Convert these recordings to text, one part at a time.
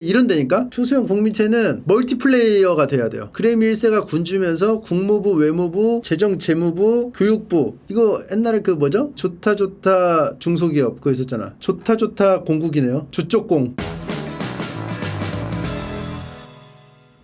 이런다니까? 초소형 국민체는 멀티플레이어가 돼야 돼요. 그래미 1세가 군주면서 국무부, 외무부, 재정, 재무부, 교육부. 이거 옛날에 그 뭐죠? 좋다 중소기업 그거 있었잖아. 좋다 공국이네요. 조쪽공.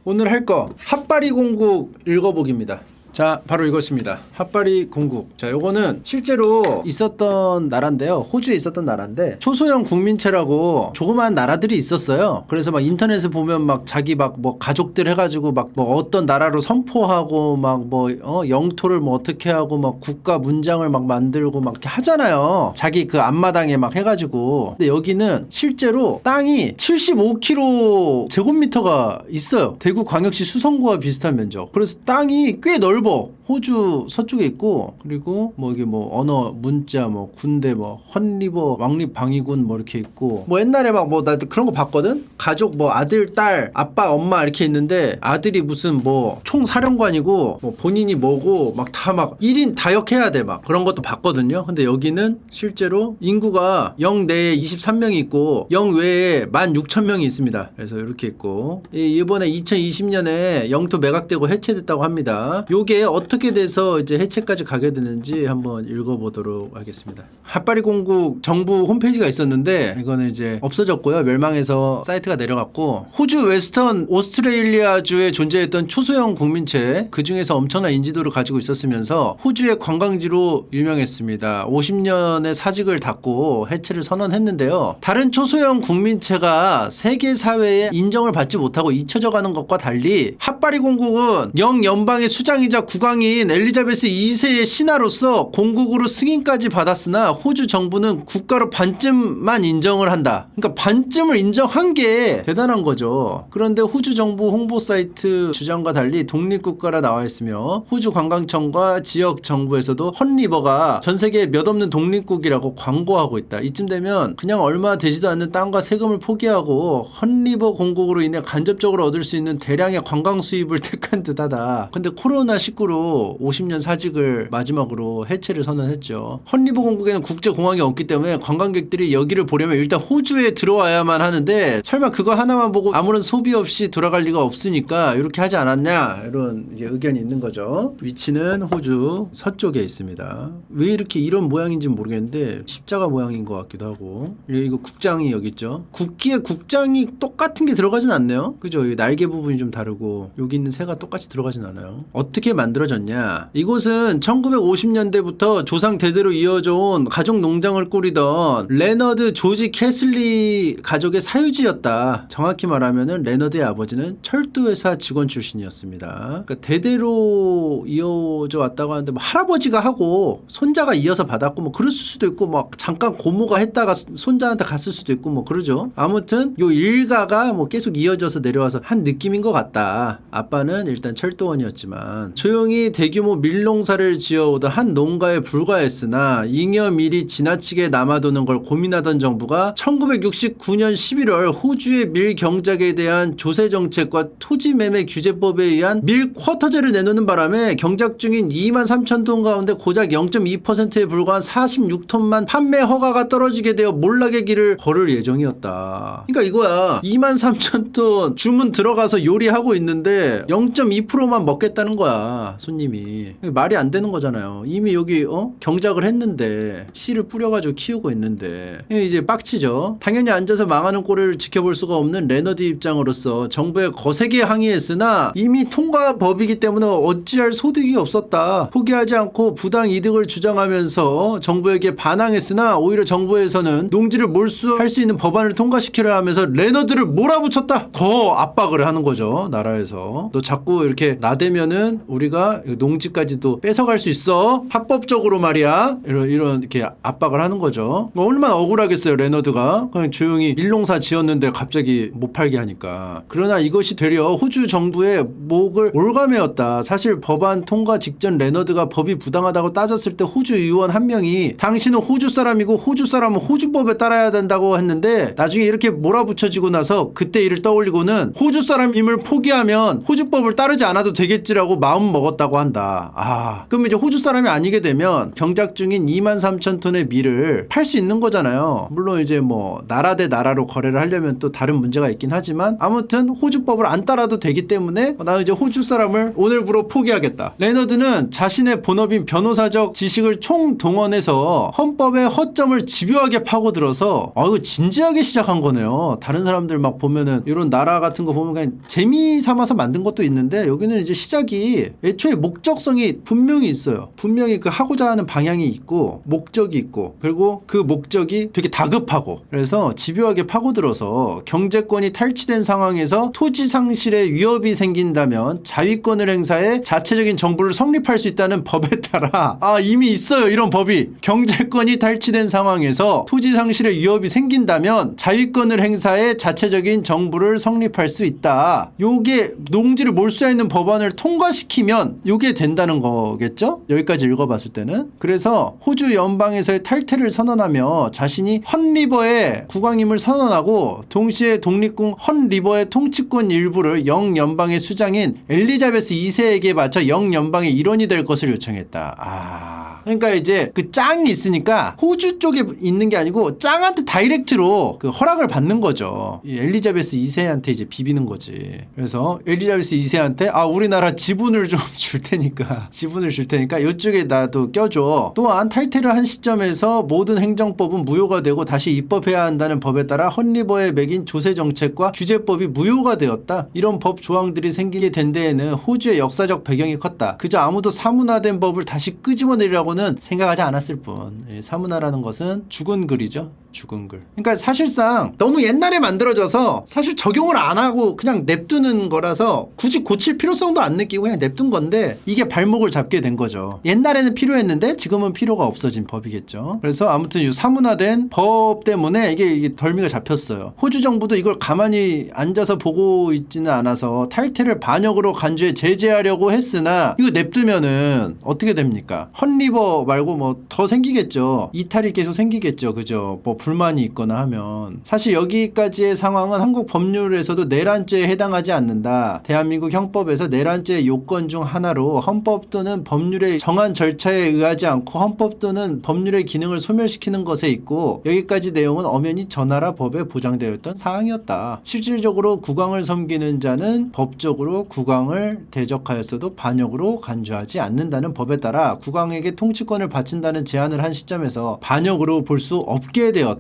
오늘 할 거 핫바리 공국 읽어보기입니다. 자, 바로 이것입니다. 핫바리 공국. 자, 요거는 실제로 있었던 나라인데요. 호주에 있었던 나라인데 초소형 국민체라고 조그마한 나라들이 있었어요. 그래서 막 인터넷에 보면 막 자기 막 뭐 가족들 해가지고 막 뭐 어떤 나라로 선포하고 막 뭐 영토를 뭐 어떻게 하고 막 국가 문장을 막 만들고 막 이렇게 하잖아요. 자기 그 앞마당에 막 해가지고. 근데 여기는 실제로 땅이 75km 제곱미터가 있어요. 대구 광역시 수성구와 비슷한 면적. 그래서 땅이 꽤 넓어. 호주 서쪽에 있고, 그리고 뭐 이게 뭐 언어 문자 뭐 군대 뭐 헌리버 왕립 방위군 뭐 이렇게 있고, 뭐 옛날에 막 뭐 나 그런 거 봤거든. 가족 뭐 아들 딸 아빠 엄마 이렇게 있는데 아들이 무슨 뭐 총사령관이고 뭐 본인이 뭐고 막 다 막 1인 다역해야 돼 막 그런 것도 봤거든요. 근데 여기는 실제로 인구가 영 내에 23명이 있고 영 외에 16,000명이 있습니다. 그래서 이렇게 있고, 이번에 2020년에 영토 매각되고 해체됐다고 합니다. 요게 어떻게 돼서 이제 해체까지 가게 되는지 한번 읽어보도록 하겠습니다. 핫바리 공국 정부 홈페이지가 있었는데 이거는 이제 없어졌고요. 멸망해서 사이트가 내려갔고, 호주 웨스턴 오스트레일리아주에 존재했던 초소형 국민체, 그 중에서 엄청난 인지도를 가지고 있었으면서 호주의 관광지로 유명했습니다. 50년의 사직을 닫고 해체를 선언했는데요. 다른 초소형 국민체가 세계 사회에 인정을 받지 못하고 잊혀져 가는 것과 달리 핫바리 공국은 영연방의 수장이자 국왕인 엘리자베스 2세의 신하로서 공국으로 승인까지 받았으나 호주 정부는 국가로 반쯤만 인정을 한다. 그러니까 반쯤을 인정한 게 대단한 거죠. 그런데 호주 정부 홍보 사이트 주장과 달리 독립국가라 나와 있으며 호주 관광청과 지역 정부에서도 헌리버가 전 세계에 몇 없는 독립국이라고 광고하고 있다. 이쯤 되면 그냥 얼마 되지도 않는 땅과 세금을 포기하고 헌리버 공국으로 인해 간접적으로 얻을 수 있는 대량의 관광 수입을 택한 듯하다. 근데 코로나19로 50년 사직을 마지막으로 해체를 선언했죠. 헌리버 공국에는 국제공항이 없기 때문에 관광객들이 여기를 보려면 일단 호주에 들어와야만 하는데, 설마 그거 하나만 보고 아무런 소비 없이 돌아갈 리가 없으니까 이렇게 하지 않았냐, 이런 이제 의견이 있는 거죠. 위치는 호주 서쪽에 있습니다. 왜 이렇게 이런 모양인지 모르겠는데 십자가 모양인 것 같기도 하고, 이거 국장이 여기 있죠. 국기에 국장이 똑같은 게 들어가진 않네요. 그죠? 날개 부분이 좀 다르고 여기 있는 새가 똑같이 들어가진 않아요. 어떻게 만들어졌냐? 이곳은 1950년대부터 조상 대대로 이어져 온 가족 농장을 꾸리던 레너드 조지 캐슬리 가족의 사유지였다. 정확히 말하면은 레너드의 아버지는 철도회사 직원 출신이었습니다. 그러니까 대대로 이어져 왔다고 하는데 뭐 할아버지가 하고 손자가 이어서 받았고 뭐 그랬을 수도 있고, 막 잠깐 고모가 했다가 손자한테 갔을 수도 있고 뭐 그러죠. 아무튼 요 일가가 뭐 계속 이어져서 내려와서 한 느낌인 것 같다. 아빠는 일단 철도원이었지만 조용히 대규모 밀농사를 지어오던 한 농가에 불과했으나 잉여밀이 지나치게 남아도는 걸 고민하던 정부가 1969년 11월 호주의 밀 경작에 대한 조세 정책과 토지 매매 규제법에 의한 밀 쿼터제를 내놓는 바람에 경작 중인 23,000톤 가운데 고작 0.2%에 불과한 46톤만 판매 허가가 떨어지게 되어 몰락의 길을 걸을 예정이었다. 그러니까 이거야. 23,000톤 주문 들어가서 요리하고 있는데 0.2%만 먹겠다는 거야, 손님이. 말이 안 되는 거잖아요. 이미 여기 경작을 했는데, 씨를 뿌려가지고 키우고 있는데. 이제 빡치죠. 당연히 앉아서 망하는 꼴을 지켜볼 수가 없는 레너드 입장으로서 정부에 거세게 항의했으나 이미 통과법이기 때문에 어찌할 소득이 없었다. 포기하지 않고 부당 이득을 주장하면서 정부에게 반항했으나 오히려 정부에서는 농지를 몰수할 수 있는 법안을 통과시키려 하면서 레너드를 몰아붙였다. 더 압박을 하는 거죠, 나라에서. 너 자꾸 이렇게 나대면은 우리가 농지까지도 뺏어갈 수 있어, 합법적으로 말이야. 이런 이렇게 압박을 하는 거죠. 얼마나 억울하겠어요, 레너드가. 그냥 조용히 밀농사 지었는데 갑자기 못 팔게 하니까. 그러나 이것이 되려 호주 정부의 목을 올가매었다. 사실 법안 통과 직전 레너드가 법이 부당하다고 따졌을 때 호주 의원 한 명이 당신은 호주 사람이고 호주 사람은 호주법에 따라야 된다고 했는데, 나중에 이렇게 몰아붙여지고 나서 그때 일을 떠올리고는 호주 사람임을 포기하면 호주법을 따르지 않아도 되겠지라고 마음 먹었다고 한다. 그럼 이제 호주 사람이 아니게 되면 경작 중인 23,000톤의 밀을 팔 수 있는 거잖아요. 물론 이제 뭐 나라 대 나라로 거래를 하려면 또 다른 문제가 있긴 하지만 아무튼 호주법을 안 따라도 되기 때문에 나는 이제 호주 사람을 오늘부로 포기하겠다. 레너드는 자신의 본업인 변호사적 지식을 총동원해서 헌법의 허점을 집요하게 파고들어서 이거 진지하게 시작한 거네요. 다른 사람들 막 보면은 이런 나라 같은 거 보면 그냥 재미 삼아서 만든 것도 있는데 여기는 이제 시작이 애초에 목적성이 분명히 있어요. 분명히 그 하고자 하는 방향이 있고 목적이 있고 그리고 그 목적이 되게 다급하고 그래서 집요하게 파고들어서 경제권이 탈취된 상황에서 토지 상실의 위협이 생긴다면 자위권을 행사해 자체적인 정부를 성립할 수 있다는 법에 따라 이미 있어요. 이런 법이 경제권이 탈취된 상황에서 토지 상실의 위협이 생긴다면 자위권을 행사해 자체적인 정부를 성립할 수 있다. 요게 농지를 몰수하는 법안을 통과시키면 요게 된다는 거겠죠? 여기까지 읽어봤을 때는. 그래서 호주 연방에서의 탈퇴를 선언하며 자신이 헌리버의 국왕임을 선언하고 동시에 독립군 헌리버의 통치권 일부를 영연방의 수장인 엘리자베스 2세에게 바쳐 영연방의 일원이 될 것을 요청했다. 그러니까 이제 그 짱이 있으니까 호주 쪽에 있는 게 아니고 짱한테 다이렉트로 그 허락을 받는 거죠. 이 엘리자베스 2세한테 이제 비비는 거지. 그래서 엘리자베스 2세한테 우리나라 지분을 좀 줄 테니까 이쪽에 나도 껴줘. 또한 탈퇴를 한 시점에서 모든 행정법은 무효가 되고 다시 입법해야 한다는 법에 따라 헌리버에 매긴 조세 정책과 규제법이 무효가 되었다. 이런 법 조항들이 생기게 된 데에는 호주의 역사적 배경이 컸다. 그저 아무도 사문화된 법을 다시 끄집어내리라고는 생각하지 않았을 뿐. 사문화라는 것은 죽은 글이죠. 죽은 글. 그러니까 사실상 너무 옛날에 만들어져서 사실 적용을 안 하고 그냥 냅두는 거라서 굳이 고칠 필요성도 안 느끼고 그냥 냅둔 건데 이게 발목을 잡게 된 거죠. 옛날에는 필요했는데 지금은 필요가 없어진 법이겠죠. 그래서 아무튼 이 사문화된 법 때문에 이게 덜미가 잡혔어요. 호주 정부도 이걸 가만히 앉아서 보고 있지는 않아서 탈퇴를 반역으로 간주해 제재하려고 했으나 이거 냅두면은 어떻게 됩니까? 헌리버 말고 뭐 더 생기겠죠. 이탈이 계속 생기겠죠. 그죠? 뭐 불만이 있거나 하면 사실 여기까지의 상황은 한국 법률에서도 내란죄에 해당하지 않는다. 대한민국 형법에서 내란죄의 요건 중 하나로 헌법 또는 법률의 정한 절차에 의하지 않고 헌법 또는 법률의 기능을 소멸시키는 것에 있고 여기까지 내용은 엄연히 전나라 법에 보장되어 있던 사항이었다. 실질적으로 국왕을 섬기는 자는 법적으로 국왕을 대적하였어도 반역으로 간주하지 않는다는 법에 따라 국왕에게 통치권을 바친다는 제안을 한 시점에서 반역으로 볼 수 없게 되었다.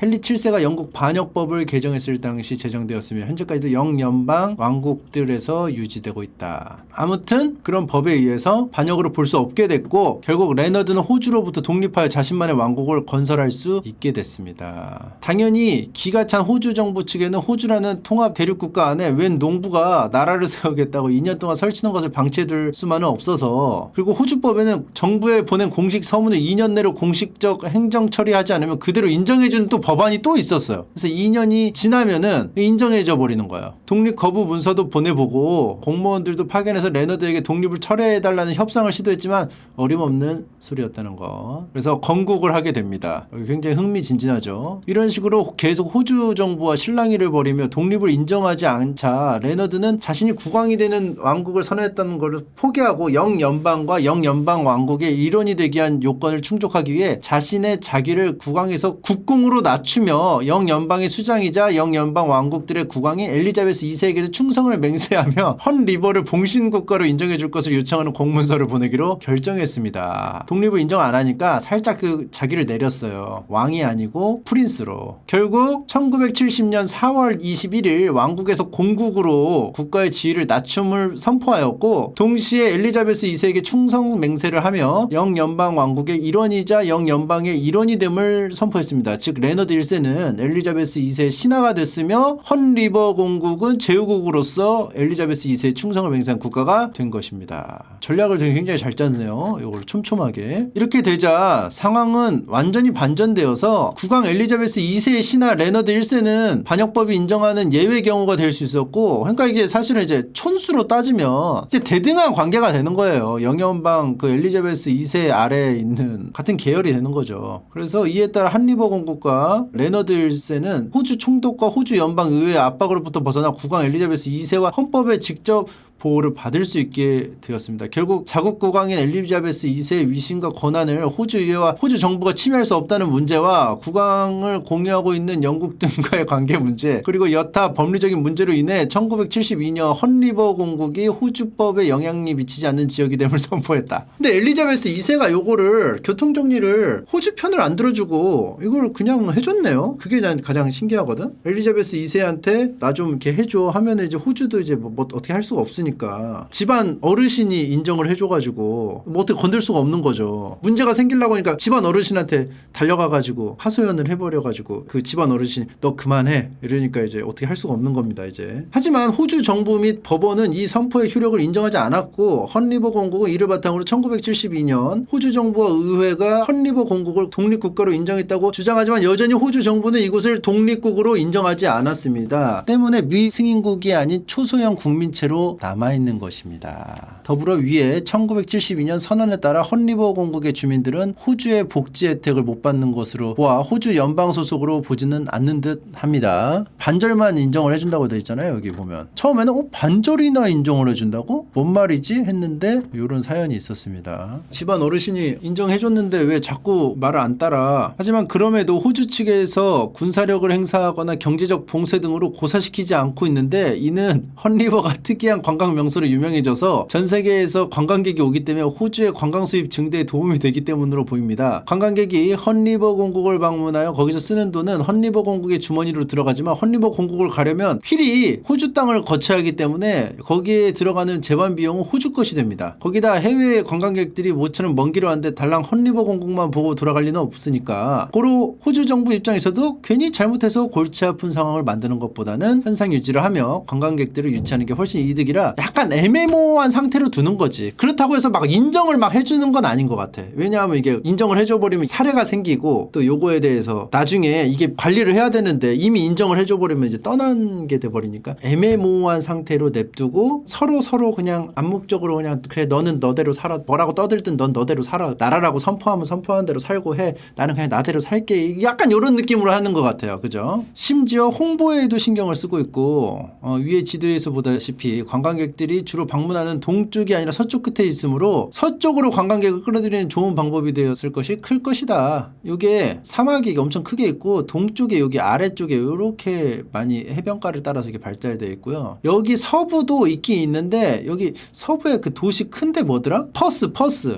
헨리 7세가 영국 반역법을 개정했을 당시 제정되었으며 현재까지도 영연방 왕국들에서 유지되고 있다. 아무튼 그런 법에 의해서 반역으로 볼 수 없게 됐고 결국 레너드는 호주로부터 독립하여 자신만의 왕국을 건설할 수 있게 됐습니다. 당연히 기가 찬 호주 정부 측에는 호주라는 통합 대륙국가 안에 웬 농부가 나라를 세우겠다고 2년 동안 설치는 것을 방치해둘 수만은 없어서 그리고 호주법에는 정부에 보낸 공식 서문을 2년 내로 공식적 행정 처리하지 않으면 그대로 인정해주는 또 법안이 또 있었어요. 그래서 2년이 지나면은 인정해줘 버리는 거예요. 독립 거부 문서도 보내보고 공무원들도 파견해서 레너드에게 독립을 철회해달라는 협상을 시도했지만 어림없는 소리였다는 거. 그래서 건국을 하게 됩니다. 굉장히 흥미진진하죠. 이런 식으로 계속 호주 정부와 실랑이를 벌이며 독립을 인정하지 않자 레너드는 자신이 국왕이 되는 왕국을 선언했다는 걸 포기하고 영연방과 영연방 왕국의 일원이 되기 위한 요건을 충족하기 위해 자신의 자기를 국왕에서 국공으로 낮추며 영연방의 수장이자 영연방 왕국들의 국왕인 엘리자베스 2세에게도 충성을 맹세하며 헌리버를 봉신국가로 인정해줄 것을 요청하는 공문서를 보내기로 결정했습니다. 독립을 인정 안 하니까 살짝 자기를 내렸어요. 왕이 아니고 프린스로. 결국 1970년 4월 21일 왕국에서 공국으로 국가의 지위를 낮춤을 선포하였고 동시에 엘리자베스 2세에게 충성 맹세를 하며 영연방 왕국의 일원이자 영연방의 일원이 됨을 선포했습니다. 즉 레너드 1세는 엘리자베스 2세의 신하가 됐으며 헌리버 공국은 제후국으로서 엘리자베스 2세의 충성을 맹세한 국가가 된 것입니다. 전략을 되게 굉장히 잘 짰네요. 이걸 촘촘하게. 이렇게 되자 상황은 완전히 반전되어서 국왕 엘리자베스 2세의 신하 레너드 1세는 반역법이 인정하는 예외 경우가 될 수 있었고 그러니까 이게 사실은 이제 촌수로 따지면 이제 대등한 관계가 되는 거예요. 영연방 그 엘리자베스 2세 아래에 있는 같은 계열이 되는 거죠. 그래서 이에 따라 한리버 공국과 레너드 1세는 호주 총독과 호주 연방 의회의 압박으로부터 벗어나 국왕 엘리자베스 2세와 헌법에 직접 보호를 받을 수 있게 되었습니다. 결국 자국 국왕인 엘리자베스 2세의 위신과 권한을 호주 의회와 호주 정부가 침해할 수 없다는 문제와 국왕을 공유하고 있는 영국 등과의 관계 문제, 그리고 여타 법리적인 문제로 인해 1972년 헌리버 공국이 호주법에 영향이 미치지 않는 지역이 됨을 선포했다. 근데 엘리자베스 2세가 요거를 교통정리를 호주 편을 안 들어주고 이걸 그냥 해줬네요. 그게 난 가장 신기하거든. 엘리자베스 2세한테 나 좀 이렇게 해줘 하면은 이제 호주도 이제 뭐 어떻게 할 수가 없으니까 집안 어르신이 인정을 해줘가지고 뭐 어떻게 건들 수가 없는 거죠. 문제가 생기려고 하니까 집안 어르신한테 달려가가지고 하소연을 해버려가지고 그 집안 어르신이 너 그만해 이러니까 이제 어떻게 할 수가 없는 겁니다 이제. 하지만 호주 정부 및 법원은 이 선포의 효력을 인정하지 않았고 헌리버 공국은 이를 바탕으로 1972년 호주 정부와 의회가 헌리버 공국을 독립국가로 인정했다고 주장하지만 여전히 호주 정부는 이곳을 독립국으로 인정하지 않았습니다. 때문에 미승인국이 아닌 초소형 국민체로 남아있는 것입니다. 더불어 위에 1972년 선언에 따라 헌리버 공국의 주민들은 호주의 복지 혜택을 못 받는 것으로 보아 호주 연방 소속으로 보지는 않는 듯 합니다. 반절만 인정을 해준다고 되어 있잖아요. 여기 보면 처음에는 반절이나 인정을 해준다고? 뭔 말이지? 했는데 이런 사연이 있었습니다. 집안 어르신이 인정해줬는데 왜 자꾸 말을 안 따라. 하지만 그럼에도 호주 측에서 군사력을 행사하거나 경제적 봉쇄 등으로 고사시키지 않고 있는데 이는 헌리버가 특이한 관광 명소로 유명해져서 전 세계에서 관광객이 오기 때문에 호주의 관광 수입 증대에 도움이 되기 때문으로 보입니다. 관광객이 헌리버 공국을 방문하여 거기서 쓰는 돈은 헌리버 공국의 주머니로 들어가지만 헌리버 공국을 가려면 필히 호주 땅을 거쳐야 하기 때문에 거기에 들어가는 재반 비용은 호주 것이 됩니다. 거기다 해외 관광객들이 모처럼 먼 길을 왔는데 달랑 헌리버 공국만 보고 돌아갈 리는 없으니까 고로 호주 정부 입장에서도 괜히 잘못해서 골치 아픈 상황을 만드는 것보다는 현상 유지를 하며 관광객들을 유치하는 게 훨씬 이득이라 약간 애매모호한 상태로 두는 거지. 그렇다고 해서 막 인정을 막 해주는 건 아닌 것 같아. 왜냐하면 이게 인정을 해줘버리면 사례가 생기고 또 요거에 대해서 나중에 이게 관리를 해야 되는데 이미 인정을 해줘버리면 이제 떠난 게 돼버리니까 애매모호한 상태로 냅두고 서로 그냥 암묵적으로 그냥 그래 너는 너대로 살아 뭐라고 떠들든 넌 너대로 살아 나라라고 선포하면 선포한 대로 살고 해 나는 그냥 나대로 살게 약간 이런 느낌으로 하는 것 같아요. 그죠? 심지어 홍보에도 신경을 쓰고 있고 위에 지도에서 보다시피 관광객들이 주로 방문하는 동쪽이 아니라 서쪽 끝에 있으므로 서쪽으로 관광객을 끌어들이는 좋은 방법이 되었을 것이 클 것이다. 이게 사막이 엄청 크게 있고 동쪽에 여기 아래쪽에 이렇게 많이 해변가를 따라서 이렇게 발달되어 있고요. 여기 서부도 있긴 있는데 여기 서부에 그 도시 큰데 뭐더라? 퍼스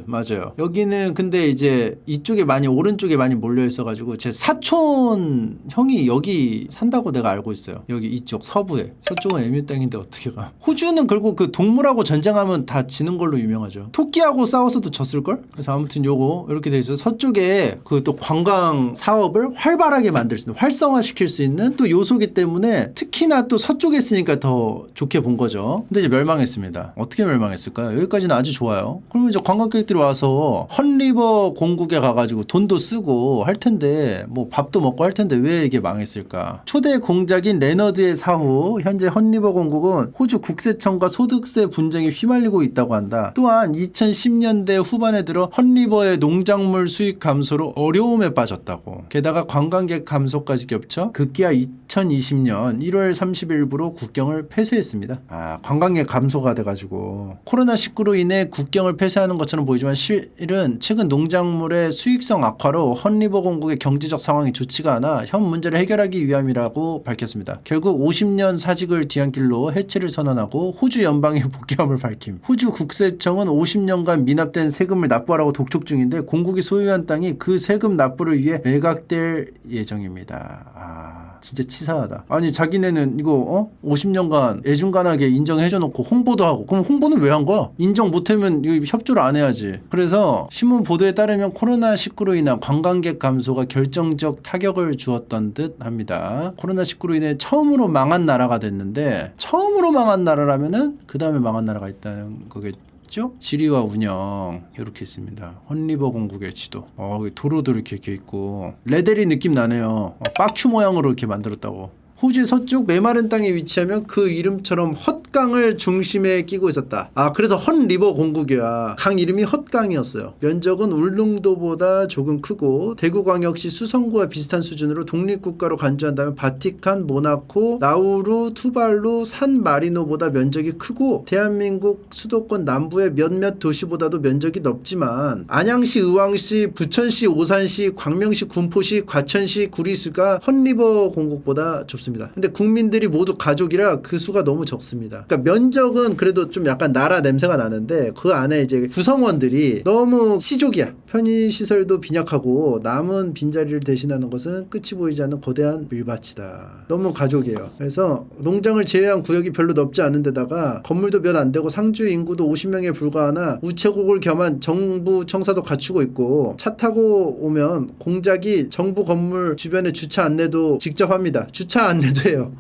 맞아요. 여기는 근데 이제 이쪽에 많이 오른쪽에 많이 몰려 있어가지고 제 사촌 형이 여기 산다고 내가 알고 있어요. 여기 이쪽 서부에. 서쪽은 에뮤 땅인데 어떻게 가? 호주는 결국 그 동물하고 전쟁하면 다 지는 걸로 유명하죠. 토끼하고 싸워서도 졌을걸? 그래서 아무튼 요거 이렇게 돼 있어요. 서쪽에 그 또 관광 사업을 활발하게 만들 수 있는 활성화시킬 수 있는 또 요소기 때문에 특히나 또 서쪽에 있으니까 더 좋게 본 거죠. 근데 이제 멸망했습니다. 어떻게 멸망했을까요? 여기까지는 아주 좋아요. 그러면 이제 관광객들이 와서 헌리버 공국에 가가지고 돈도 쓰고 할 텐데 뭐 밥도 먹고 할 텐데 왜 이게 망했을까? 초대 공작인 레너드의 사후 현재 헌리버 공국은 호주 국세청과 소득세 분쟁에 휘말리고 있다고 한다. 또한 2010년대 후반에 들어 헌리버의 농작물 수익 감소로 어려움에 빠졌다고. 게다가 관광객 감소까지 겹쳐 급기야 2020년 1월 30일부로 국경을 폐쇄했습니다. 관광객 감소가 돼가지고 코로나19로 인해 국경을 폐쇄하는 것처럼 보이지만 실은 최근 농작물의 수익성 악화로 헌리버 공국의 경제적 상황이 좋지가 않아 현 문제를 해결하기 위함이라고 밝혔습니다. 결국 50년 사직을 뒤안길로 해체를 선언하고 호주 연방에 복귀함을 밝힘. 호주 국세청은 50년간 미납된 세금을 납부하라고 독촉 중인데 공국이 소유한 땅이 그 세금 납부를 위해 매각될 예정입니다. 진짜 치사하다. 아니 자기네는 이거 50년간 애중간하게 인정해줘놓고 홍보도 하고 그럼 홍보는 왜 한 거야? 인정 못하면 협조를 안 해야지. 그래서 신문 보도에 따르면 코로나19로 인한 관광객 감소가 결정적 타격을 주었던 듯 합니다. 코로나19로 인해 처음으로 망한 나라가 됐는데 처음으로 망한 나라라면은 그 다음에 망한 나라가 있다는 거겠죠? 지리와 운영 이렇게 있습니다. 헌리버 공국의 지도. 도로도 이렇게 있고 레데리 느낌 나네요. 빠큐 모양으로 이렇게 만들었다고. 호주의 서쪽 메마른 땅에 위치하며 그 이름처럼 헛강을 중심에 끼고 있었다. 아, 그래서 헛리버 공국이야. 강 이름이 헛강이었어요. 면적은 울릉도보다 조금 크고 대구광역시 수성구와 비슷한 수준으로 독립국가로 간주한다면 바티칸, 모나코, 나우루, 투발루, 산마리노보다 면적이 크고 대한민국 수도권 남부의 몇몇 도시보다도 면적이 넓지만 안양시, 의왕시, 부천시, 오산시, 광명시, 군포시, 과천시, 구리수가 헛리버 공국보다 좁습니다. 근데 국민들이 모두 가족이라 그 수가 너무 적습니다. 그러니까 면적은 그래도 좀 약간 나라 냄새가 나는데 그 안에 이제 구성원들이 너무 시족이야. 편의시설도 빈약하고 남은 빈자리를 대신하는 것은 끝이 보이지 않는 거대한 밀밭이다. 너무 가족이에요. 그래서 농장을 제외한 구역이 별로 넓지 않은 데다가 건물도 몇 안 되고 상주 인구도 50명에 불과하나 우체국을 겸한 정부 청사도 갖추고 있고 차 타고 오면 공작이 정부 건물 주변에 주차 안내도 직접 합니다. 주차 안내도 해요.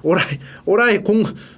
오라이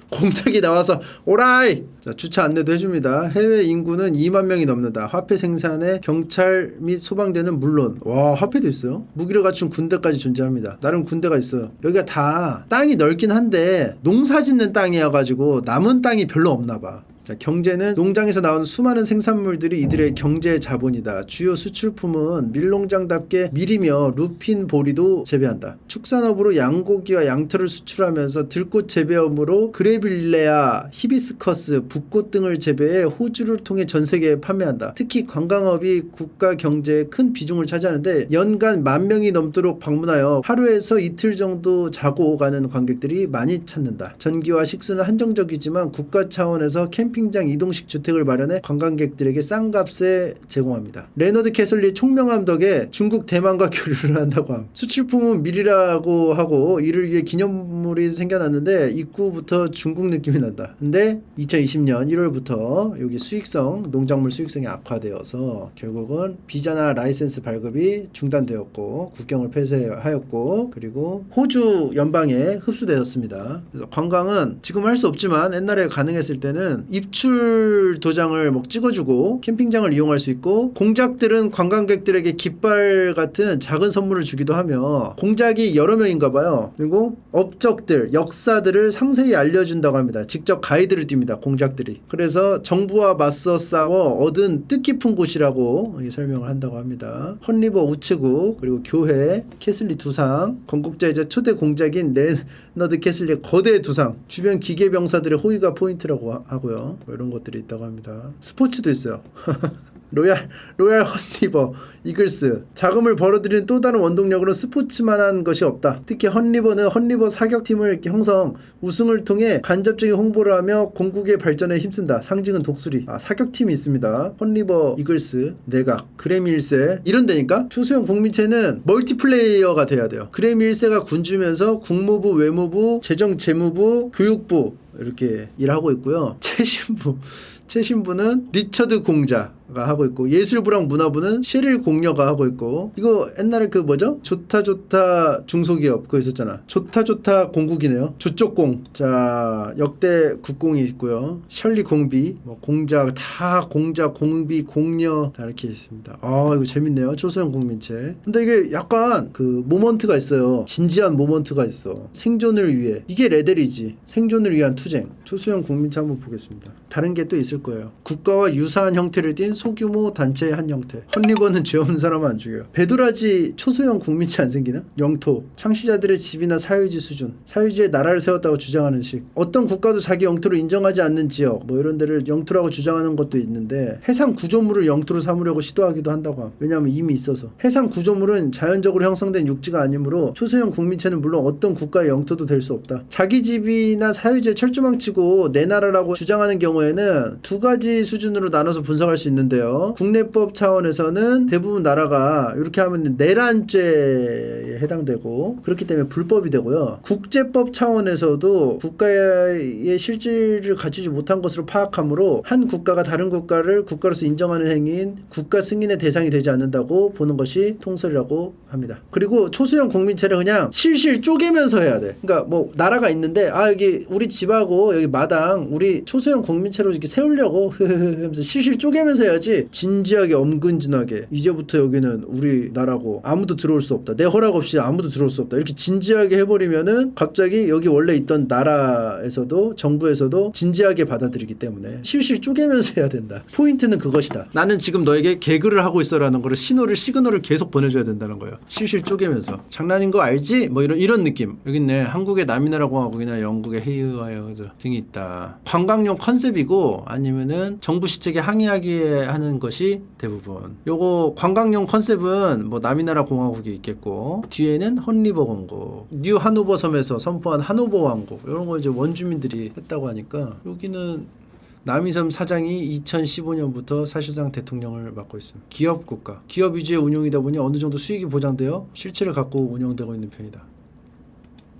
공작이 나와서 오라이 자, 주차 안내도 해줍니다. 해외 인구는 2만 명이 넘는다. 화폐 생산에 경찰 및 소방대는 물론 와 화폐도 있어요. 무기를 갖춘 군대까지 존재합니다. 나름 군대가 있어요. 여기가 다 땅이 넓긴 한데 농사 짓는 땅이어가지고 남은 땅이 별로 없나봐. 자, 경제는 농장에서 나오는 수많은 생산물들이 이들의 경제의 자본이다. 주요 수출품은 밀농장답게 밀이며 루핀 보리도 재배한다. 축산업으로 양고기와 양털을 수출하면서 들꽃 재배업으로 그레빌레아, 히비스커스, 붓꽃 등을 재배해 호주를 통해 전 세계에 판매한다. 특히 관광업이 국가 경제에 큰 비중을 차지하는데 연간 10,000명이 넘도록 방문하여 하루에서 이틀 정도 자고 가는 관객들이 많이 찾는다. 전기와 식수는 한정적이지만 국가 차원에서 캠핑장 이동식 주택을 마련해 관광객들에게 싼 값에 제공합니다. 레너드 캐슬리 총명함 덕에 중국 대만과 교류를 한다고 함. 수출품은 밀이라고 하고 이를 위해 기념물이 생겨났는데 입구부터 중국 느낌이 난다. 근데 2020년 1월부터 여기 수익성 농작물 수익성이 악화되어서 결국은 비자나 라이센스 발급이 중단되었고 국경을 폐쇄하였고 그리고 호주 연방에 흡수되었습니다. 그래서 관광은 지금 할 수 없지만 옛날에 가능했을 때는 입출 도장을 뭐 찍어주고 캠핑장을 이용할 수 있고 공작들은 관광객들에게 깃발 같은 작은 선물을 주기도 하며 공작이 여러 명인가 봐요. 그리고 업적들, 역사들을 상세히 알려준다고 합니다. 직접 가이드를 띱니다. 공작들이. 그래서 정부와 맞서 싸워 얻은 뜻깊은 곳이라고 설명을 한다고 합니다. 헛리버 우체국 그리고 교회, 캐슬리 두상, 건국자이자 초대 공작인 레너드 캐슬리의 거대 두상, 주변 기계병사들의 호위가 포인트라고 하고요. 뭐 이런 것들이 있다고 합니다. 스포츠도 있어요. 로얄 헛리버 이글스 자금을 벌어들이는 또 다른 원동력으로 스포츠만한 것이 없다. 특히 헛리버는 헛리버 사격팀을 형성 우승을 통해 간접적인 홍보를 하며 공국의 발전에 힘쓴다. 상징은 독수리. 사격팀이 있습니다. 헛리버 이글스 내각 그래미 1세 이런 데니까 초소형 국민체는 멀티플레이어가 돼야 돼요. 그래미 1세가 군주면서 국무부, 외무부, 재정재무부, 교육부 이렇게 일하고 있고요. 최신부는 리처드 공자가 하고 있고 예술부랑 문화부는 셰릴 공녀가 하고 있고 이거 옛날에 그 뭐죠? 좋다 중소기업 그거 있었잖아. 좋다 공국이네요. 조쪽공. 자 역대 국공이 있고요. 셜리 공비 뭐 공자 다 공자 공비 공녀 다 이렇게 있습니다. 이거 재밌네요. 초소형 국민체. 근데 이게 약간 그 모먼트가 있어요. 진지한 모먼트가 있어. 생존을 위해 이게 레델이지. 생존을 위한 투쟁. 초소형 국민체 한번 보겠습니다. 다른 게 또 있을 거예요. 국가와 유사한 형태를 띈 소규모 단체의 한 형태. 헛리버는 죄 없는 사람은 안 죽여요. 배도라지 초소형 국민체 안 생기나? 영토. 창시자들의 집이나 사유지 수준. 사유지에 나라를 세웠다고 주장하는 식. 어떤 국가도 자기 영토를 인정하지 않는 지역 뭐 이런 데를 영토라고 주장하는 것도 있는데 해상 구조물을 영토로 삼으려고 시도하기도 한다고 함. 왜냐하면 이미 있어서. 해상 구조물은 자연적으로 형성된 육지가 아니므로 초소형 국민체는 물론 어떤 국가의 영토도 될 수 없다. 자기 집이나 사유지에 철조망치고 내 나라라고 주장하는 경우에는 두 가지 수준으로 나눠서 분석할 수 있는데요. 국내법 차원에서는 대부분 나라가 이렇게 하면 내란죄에 해당되고 그렇기 때문에 불법이 되고요. 국제법 차원에서도 국가의 실질을 갖추지 못한 것으로 파악하므로 한 국가가 다른 국가를 국가로서 인정하는 행위인 국가 승인의 대상이 되지 않는다고 보는 것이 통설이라고 합니다. 그리고 초소형 국민체를 그냥 실실 쪼개면서 해야 돼. 그러니까 뭐 나라가 있는데 여기 우리 집하고 여기 마당 우리 초소형 국민체로 이렇게 세우려고 하려고 하면서 실실 쪼개면서 해야지. 진지하게 엄근진하게 이제부터 여기는 우리나라고 아무도 들어올 수 없다, 내 허락 없이 아무도 들어올 수 없다, 이렇게 진지하게 해버리면은 갑자기 여기 원래 있던 나라에서도 정부에서도 진지하게 받아들이기 때문에 실실 쪼개면서 해야 된다. 포인트는 그것이다. 나는 지금 너에게 개그를 하고 있어라는 거를 시그널을 계속 보내줘야 된다는 거예요. 실실 쪼개면서. 장난인 거 알지? 뭐 이런 느낌. 여기 있네. 한국의 남이나라 공화국이나 영국의 헤이와이어 등이 있다. 관광용 컨셉이고 아니면은 정부 시책에 항의하기 하는 것이 대부분. 요거 관광용 컨셉은 뭐 남이나라 공화국이 있겠고, 뒤에는 헌리버 공국, 뉴 하노버 섬에서 선포한 하노버 왕국, 이런 거 이제 원주민들이 했다고 하니까, 여기는 남이섬 사장이 2015년부터 사실상 대통령을 맡고 있습니다. 기업 국가, 기업 위주의 운영이다 보니 어느 정도 수익이 보장되어 실체를 갖고 운영되고 있는 편이다.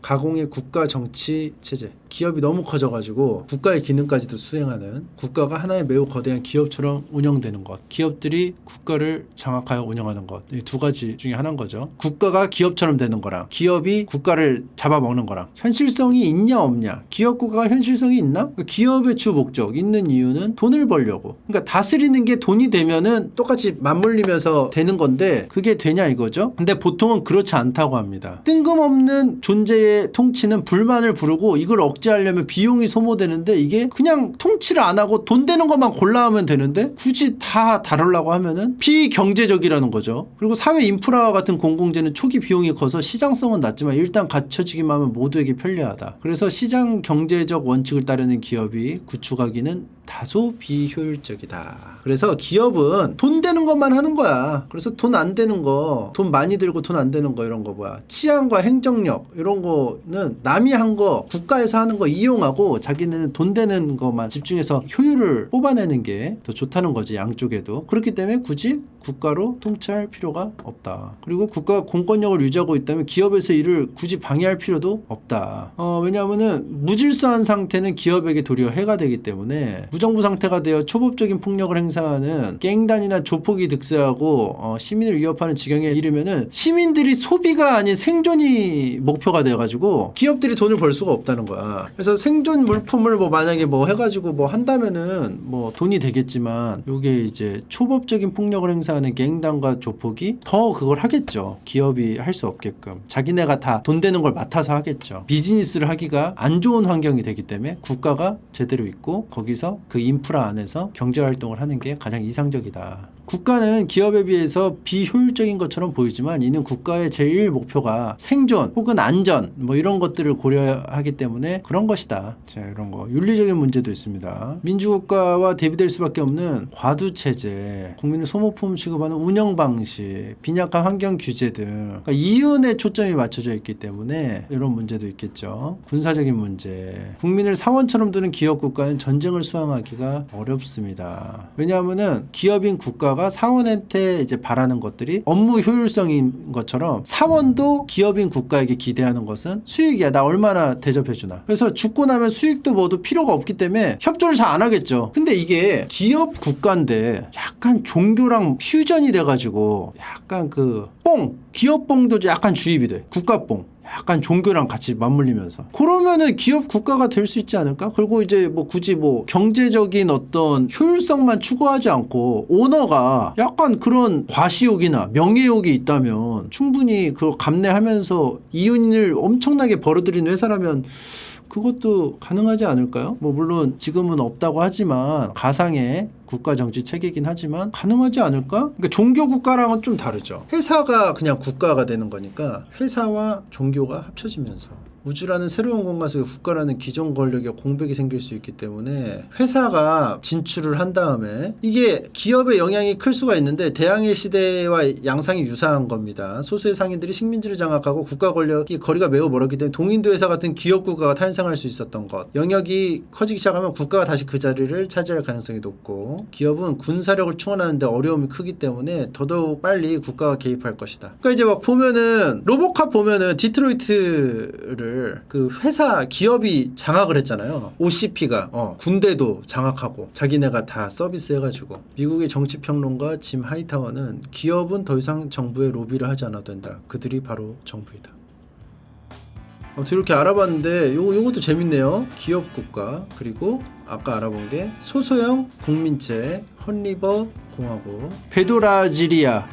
가공의 국가 정치 체제. 기업이 너무 커져가지고 국가의 기능까지도 수행하는, 국가가 하나의 매우 거대한 기업처럼 운영되는 것, 기업들이 국가를 장악하여 운영하는 것, 이 두 가지 중에 하나인 거죠. 국가가 기업처럼 되는 거랑 기업이 국가를 잡아먹는 거랑 현실성이 있냐 없냐. 기업 국가가 현실성이 있나? 기업의 주 목적 있는 이유는 돈을 벌려고. 그러니까 다스리는 게 돈이 되면은 똑같이 맞물리면서 되는 건데, 그게 되냐 이거죠. 근데 보통은 그렇지 않다고 합니다. 뜬금없는 존재의 통치는 불만을 부르고 이걸 억제하려면 비용이 소모되는데, 이게 그냥 통치를 안 하고 돈 되는 것만 골라하면 되는데 굳이 다 다루려고 하면은 비경제적이라는 거죠. 그리고 사회 인프라와 같은 공공재는 초기 비용이 커서 시장성은 낮지만 일단 갖춰지기만 하면 모두에게 편리하다. 그래서 시장 경제적 원칙을 따르는 기업이 구축하기는 다소 비효율적이다. 그래서 기업은 돈 되는 것만 하는 거야. 그래서 돈 안 되는 거, 돈 많이 들고 돈 안 되는 거, 이런 거 뭐야, 치안과 행정력 이런 거는 남이 한 거, 국가에서 하는 거 이용하고 자기는 돈 되는 것만 집중해서 효율을 뽑아내는 게 더 좋다는 거지, 양쪽에도. 그렇기 때문에 굳이 국가로 통치할 필요가 없다. 그리고 국가가 공권력을 유지하고 있다면 기업에서 이를 굳이 방해할 필요도 없다. 왜냐하면은 무질서한 상태는 기업에게 도리어 해가 되기 때문에, 무정부 상태가 되어 초법적인 폭력을 행사하는 갱단이나 조폭이 득세하고 시민을 위협하는 지경에 이르면은 시민들이 소비가 아닌 생존이 목표가 되어가지고 기업들이 돈을 벌 수가 없다는 거야. 그래서 생존 물품을 뭐 만약에 뭐 해가지고 뭐 한다면은 뭐 돈이 되겠지만, 요게 이제 초법적인 폭력을 행사하는 갱단과 조폭이 더 그걸 하겠죠. 기업이 할 수 없게끔 자기네가 다 돈 되는 걸 맡아서 하겠죠. 비즈니스를 하기가 안 좋은 환경이 되기 때문에 국가가 제대로 있고 거기서 그 인프라 안에서 경제활동을 하는 게 가장 이상적이다. 국가는 기업에 비해서 비효율적인 것처럼 보이지만 이는 국가의 제일 목표가 생존 혹은 안전 뭐 이런 것들을 고려하기 때문에 그런 것이다. 자, 이런 거 윤리적인 문제도 있습니다. 민주국가와 대비될 수밖에 없는 과두체제, 국민을 소모품 취급하는 운영 방식, 빈약한 환경 규제 등, 그러니까 이윤에 초점이 맞춰져 있기 때문에 이런 문제도 있겠죠. 군사적인 문제, 국민을 사원처럼 두는 기업 국가는 전쟁을 수행하기가 어렵습니다. 왜냐하면은 기업인 국가가 사원한테 이제 바라는 것들이 업무 효율성인 것처럼, 사원도 기업인 국가에게 기대하는 것은 수익이야. 나 얼마나 대접해주나. 그래서 죽고 나면 수익도 뭐도 필요가 없기 때문에 협조를 잘 안 하겠죠. 근데 이게 기업 국가인데 약간 종교랑 퓨전이 돼가지고 약간 기업뽕도 약간 주입이 돼. 국가뽕. 약간 종교랑 같이 맞물리면서, 그러면은 기업 국가가 될 수 있지 않을까? 그리고 이제 뭐 굳이 뭐 경제적인 어떤 효율성만 추구하지 않고 오너가 약간 그런 과시욕이나 명예욕이 있다면 충분히 그걸 감내하면서 이윤을 엄청나게 벌어들이는 회사라면 그것도 가능하지 않을까요? 뭐 물론 지금은 없다고 하지만 가상의 국가 정치 체계이긴 하지만 가능하지 않을까? 그러니까 종교 국가랑은 좀 다르죠. 회사가 그냥 국가가 되는 거니까 회사와 종교가 합쳐지면서 우주라는 새로운 공간 속에 국가라는 기존 권력의 공백이 생길 수 있기 때문에 회사가 진출을 한 다음에, 이게 기업의 영향이 클 수가 있는데 대항해 시대와 양상이 유사한 겁니다. 소수의 상인들이 식민지를 장악하고 국가 권력이 거리가 매우 멀었기 때문에 동인도 회사 같은 기업 국가가 탄생할 수 있었던 것. 영역이 커지기 시작하면 국가가 다시 그 자리를 차지할 가능성이 높고, 기업은 군사력을 충원하는데 어려움이 크기 때문에 더더욱 빨리 국가가 개입할 것이다. 그러니까 이제 막 보면은 로보캅 보면은 디트로이트를 그 회사 기업이 장악을 했잖아요. OCP가 군대도 장악하고 자기네가 다 서비스 해가지고. 미국의 정치평론가 짐 하이타워는 기업은 더 이상 정부의 로비를 하지 않아도 된다. 그들이 바로 정부이다. 아무튼 이렇게 알아봤는데 요것도 재밌네요. 기업 국가, 그리고 아까 알아본 게 소소형 국민체, 헌리버 공화국, 베도라지리아.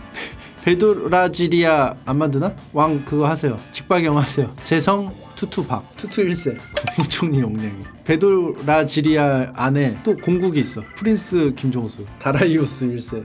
베도라지리아 안 만드나? 왕 그거 하세요. 직박영 하세요. 재성 투투박, 투투 1세, 국무총리 용량이. 베도라지리아 안에 또 공국이 있어. 프린스 김종수, 다라이우스 1세.